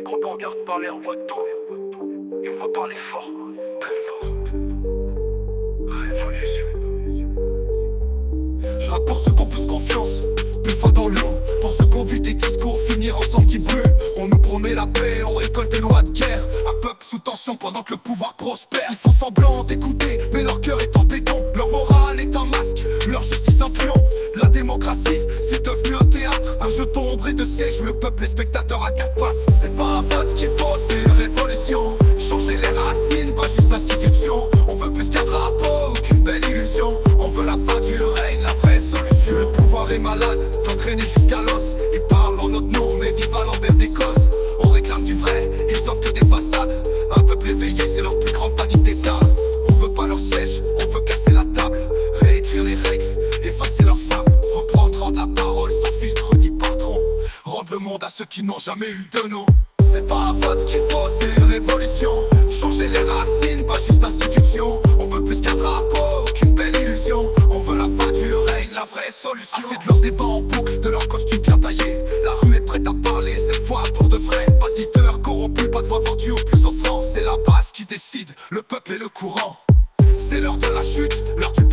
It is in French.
gros regarde parler en voix d'eau. Et on va parler fort, très fort. Révolution. Je rappe pour ceux qui ont plus confiance, plus fort dans l'eau. Pour ceux qui ont vu des discours finir ensemble qui brûlent. On nous promet la paix, on récolte des lois de guerre. Un peuple sous tension pendant que le pouvoir prospère. Ils font semblant d'écouter, mais leur cœur est en béton. Leur morale est un masque, leur justice un pion. La démocratie, c'est devenu un théâtre, un jeu d'ombre et de siège. Le peuple est spectateur à quatre pattes. C'est pas un vote qu'il faut, c'est une révolution. Changer les racines, pas juste l'institution. On veut plus qu'un drapeau, qu'une belle illusion. On veut la fin du règne, la vraie solution. Le pouvoir est malade, entraîné jusqu'à l'os. Ils parlent en notre nom, mais vivent à l'envers des causes. On réclame du vrai, ils offrent que des façades. Un peuple éveillé, c'est leur plus grande panique d'état. On veut pas leur siège, on veut casser la table. Réécrire les règles, effacer leurs femmes. Reprendre la parole sans filtre ni patron. Rendre le monde à ceux qui n'ont jamais eu de nom. C'est pas un vote qu'il faut, c'est une révolution. Changer les racines, pas juste l'institution. On veut plus qu'un drapeau, qu'une belle illusion. On veut la fin du règne, la vraie solution. Assez de leur débat en boucle, de leur costume bien taillé. La rue est prête à parler, cette fois pour de vrai. Pas de leader corrompu, pas de voix vendue au plus offrant. C'est la base qui décide, le peuple est le courant. C'est l'heure de la chute, l'heure du